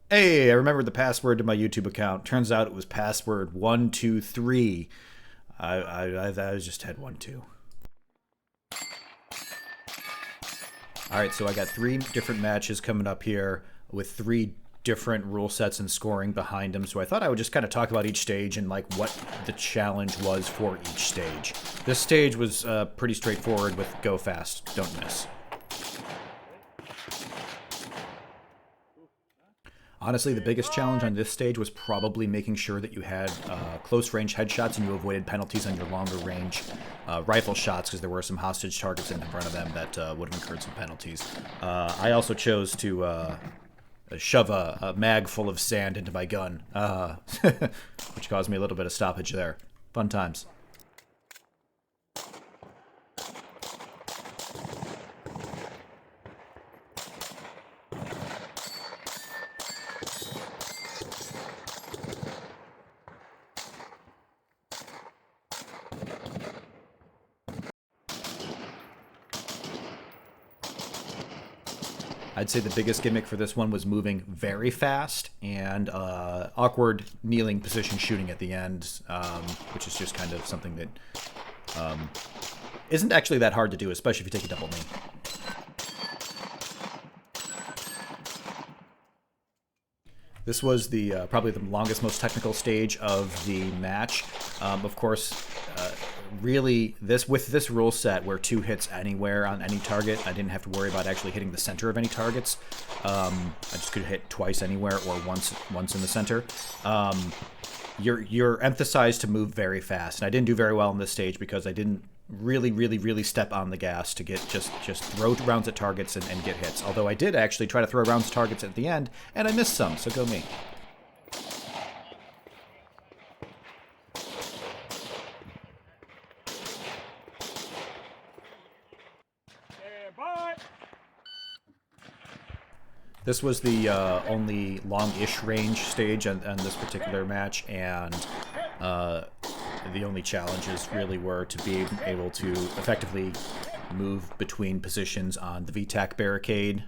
Hey, I remembered the password to my YouTube account. Turns out it was password 123. I was just had 1 2. All right, so I got three different matches coming up here with three different rule sets and scoring behind them. So I thought I would just kind of talk about each stage and like what the challenge was for each stage. This stage was pretty straightforward with go fast, don't miss. Honestly, the biggest challenge on this stage was probably making sure that you had close range headshots and you avoided penalties on your longer range rifle shots because there were some hostage targets in front of them that would have incurred some penalties. I also chose to shove a mag full of sand into my gun, which caused me a little bit of stoppage there. Fun times. I'd say the biggest gimmick for this one was moving very fast and awkward kneeling position shooting at the end, which is just kind of something that isn't actually that hard to do, especially if you take a double knee. This was the probably the longest, most technical stage of the match. Of course, really this with this rule set where two hits anywhere on any target, I didn't have to worry about actually hitting the center of any targets. I just could hit twice anywhere or once in the center. You're emphasized to move very fast, and I didn't do very well on this stage because I didn't really step on the gas to get just throw rounds at targets and get hits. Although I did actually try to throw rounds at targets at the end, and I missed some, so go me. This was the only long-ish range stage on this particular match, and the only challenges really were to be able to effectively move between positions on the VTAC barricade.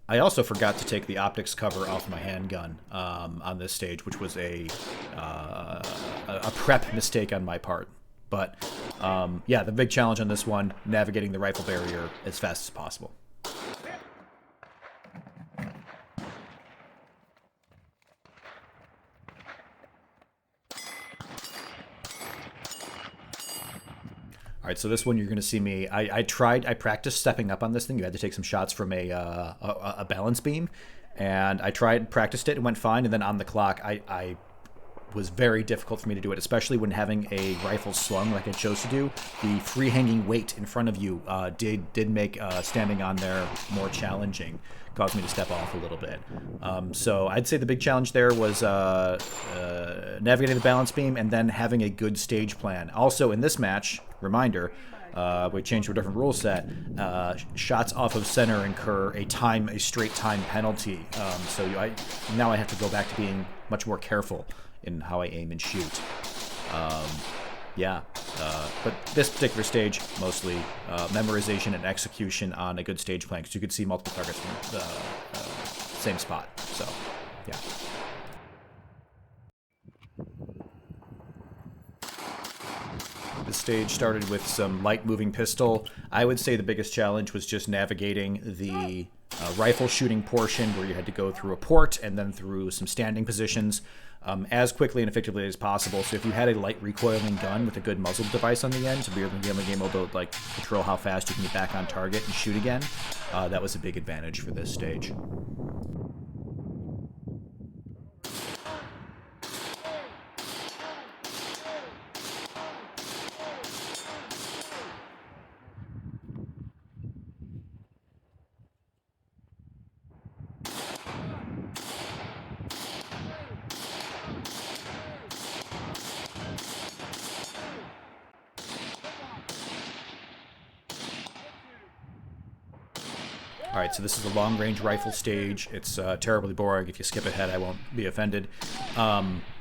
I also forgot to take the optics cover off my handgun on this stage, which was a prep mistake on my part. But yeah, the big challenge on this one, navigating the rifle barrier as fast as possible. All right, so this one you're going to see me. I practiced stepping up on this thing. You had to take some shots from a balance beam, and practiced it, and went fine. And then on the clock, I was very difficult for me to do it, especially when having a rifle slung like I chose to do. The free hanging weight in front of you did make standing on there more challenging. Caused me to step off a little bit. So I'd say the big challenge there was navigating the balance beam and then having a good stage plan. Also in this match, reminder, we changed to a different rule set. Shots off of center incur a straight time penalty. Now I have to go back to being much more careful in how I aim and shoot. Yeah, but this particular stage, mostly memorization and execution on a good stage plan, because you could see multiple targets from the same spot. So, yeah. This stage started with some light moving pistol. I would say the biggest challenge was just navigating the rifle shooting portion where you had to go through a port and then through some standing positions as quickly and effectively as possible. So if you had a light recoiling gun with a good muzzle device on the end to be able to like control how fast you can get back on target and shoot again, that was a big advantage for this stage. All right, so this is the long-range rifle stage. It's terribly boring. If you skip ahead, I won't be offended.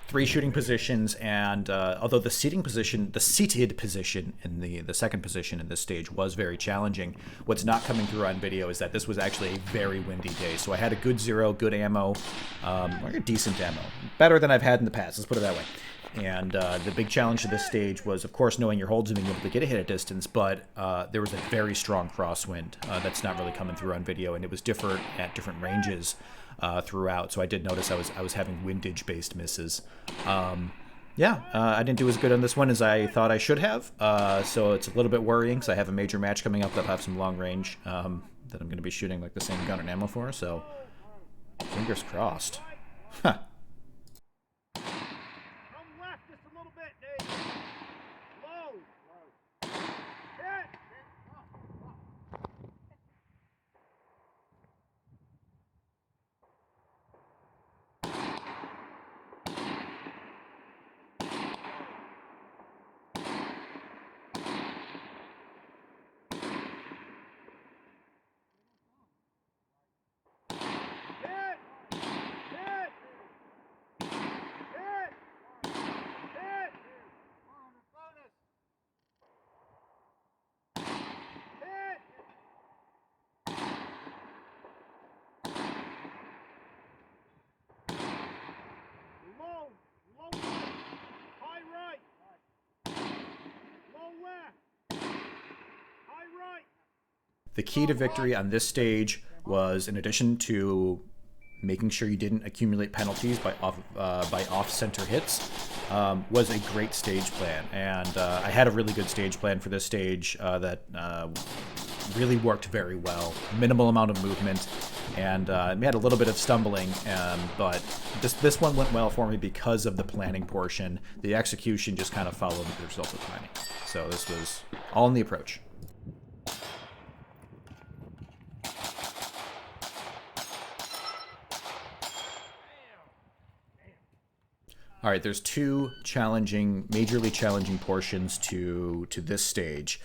three shooting positions, and although the seated position in the second position in this stage was very challenging, what's not coming through on video is that this was actually a very windy day. So I had a good zero, good ammo, or decent ammo, better than I've had in the past. Let's put it that way. And the big challenge of this stage was, of course, knowing your holds and being able to get a hit at distance, but there was a very strong crosswind that's not really coming through on video, and it was different at different ranges throughout. So I did notice I was having windage-based misses. I didn't do as good on this one as I thought I should have, so it's a little bit worrying because I have a major match coming up that have some long range that I'm going to be shooting like the same gun and ammo for, so fingers crossed. Huh. The key to victory on this stage was, in addition to making sure you didn't accumulate penalties by off-center hits, was a great stage plan. And I had a really good stage plan for this stage that really worked very well. Minimal amount of movement, and we had a little bit of stumbling, but this one went well for me because of the planning portion. The execution just kind of followed the result of planning. So this was all in the approach. All right, there's two majorly challenging portions to this stage.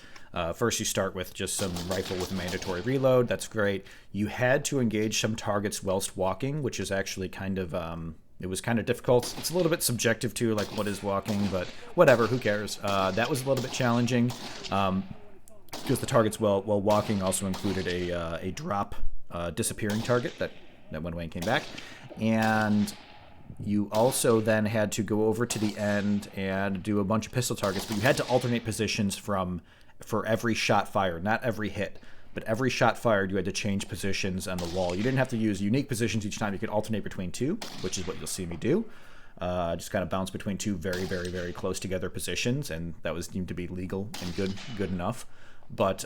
First, you start with just some rifle with a mandatory reload. That's great. You had to engage some targets whilst walking, which is actually kind of, it was kind of difficult. It's a little bit subjective too, like what is walking, but whatever, who cares? That was a little bit challenging because the targets while walking also included a drop disappearing target that went away and came back. And you also then had to go over to the end and do a bunch of pistol targets, but you had to alternate positions for every shot fired, not every hit, but every shot fired you had to change positions on the wall. You didn't have to use unique positions each time. You could alternate between two, which is what you'll see me do. Just kind of bounce between two very, very, very close together positions, and that was deemed to be legal and good enough. But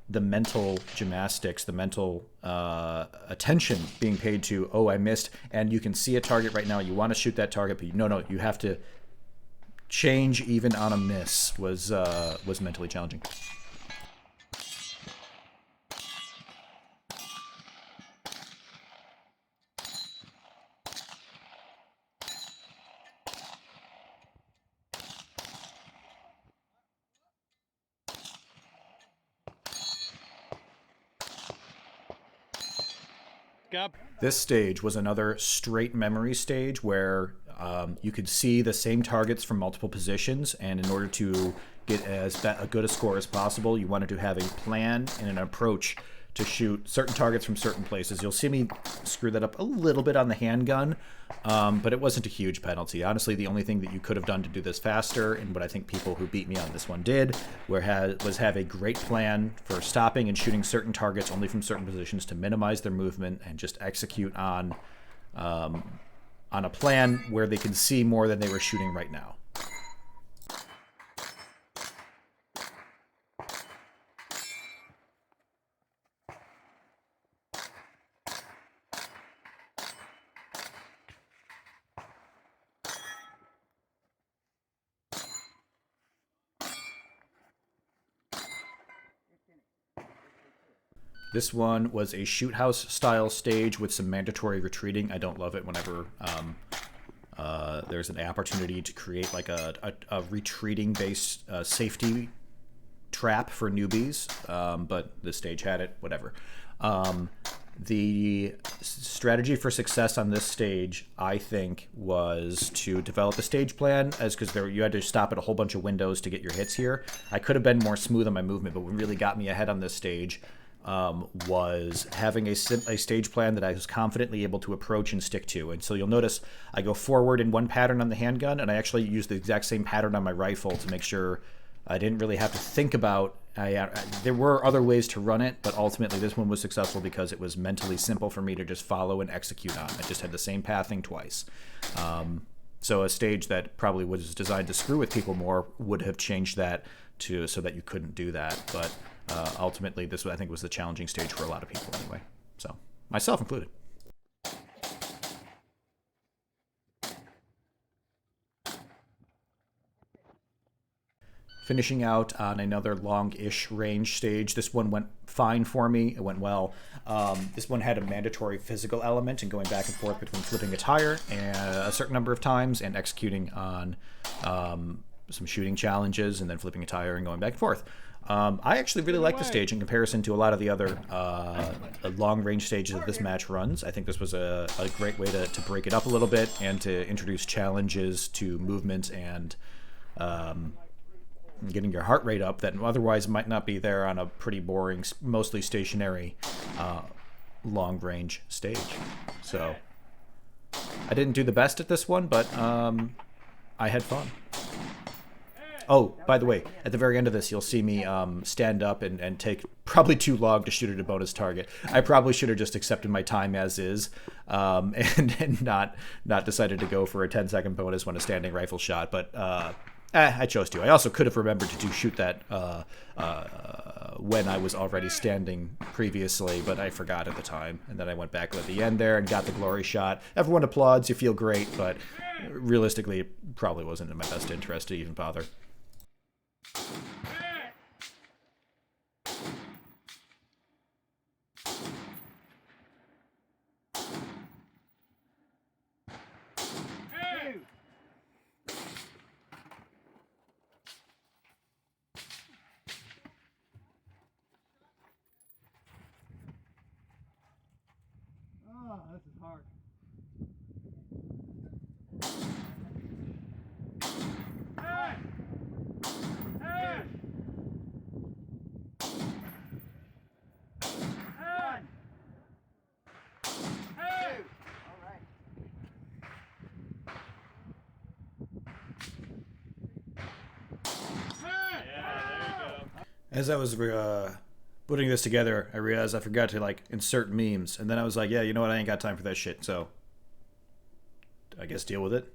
the mental gymnastics, the mental attention being paid to, oh, I missed, and you can see a target right now. You want to shoot that target, but no, you have to change even on a miss was mentally challenging. This stage was another straight memory stage where you could see the same targets from multiple positions, and in order to get as good a score as possible, you wanted to have a plan and an approach to shoot certain targets from certain places. You'll see me screw that up a little bit on the handgun, but it wasn't a huge penalty. Honestly, the only thing that you could have done to do this faster, and what I think people who beat me on this one did, was have a great plan for stopping and shooting certain targets only from certain positions to minimize their movement and just execute on a plan where they could see more than they were shooting right now. This one was a shoot house style stage with some mandatory retreating. I don't love it whenever there's an opportunity to create like a retreating based safety trap for newbies, but this stage had it, whatever. The strategy for success on this stage, I think, was to develop a stage plan, as because you had to stop at a whole bunch of windows to get your hits here. I could have been more smooth on my movement, but what really got me ahead on this stage was having a stage plan that I was confidently able to approach and stick to. And so you'll notice I go forward in one pattern on the handgun, and I actually use the exact same pattern on my rifle to make sure I didn't really have to think about. There were other ways to run it, but ultimately this one was successful because it was mentally simple for me to just follow and execute on. I just had the same pathing twice. So a stage that probably was designed to screw with people more would have changed that to so that you couldn't do that. But ultimately, this I think was the challenging stage for a lot of people anyway. So myself included. Finishing out on another long-ish range stage. This one went fine for me. It went well. This one had a mandatory physical element and going back and forth between flipping a tire and a certain number of times and executing on some shooting challenges and then flipping a tire and going back and forth. I actually really like the stage in comparison to a lot of the other long-range stages that this match runs. I think this was a great way to break it up a little bit and to introduce challenges to movement and getting your heart rate up that otherwise might not be there on a pretty boring, mostly stationary, long-range stage. So I didn't do the best at this one, but I had fun. Oh, by the way, at the very end of this, you'll see me stand up and take probably too long to shoot at a bonus target. I probably should have just accepted my time as is and not decided to go for a 10-second bonus when a standing rifle shot, but I chose to. I also could have remembered to shoot that when I was already standing previously, but I forgot at the time. And then I went back at the end there and got the glory shot. Everyone applauds, you feel great, but realistically, it probably wasn't in my best interest to even bother. This is hard. Hey! Hey! Hey! Hey! All right. Hey! Yeah, there you go. As I was putting this together, I realized I forgot to insert memes, and then I was like, yeah, you know what, I ain't got time for that shit, so I guess deal with it.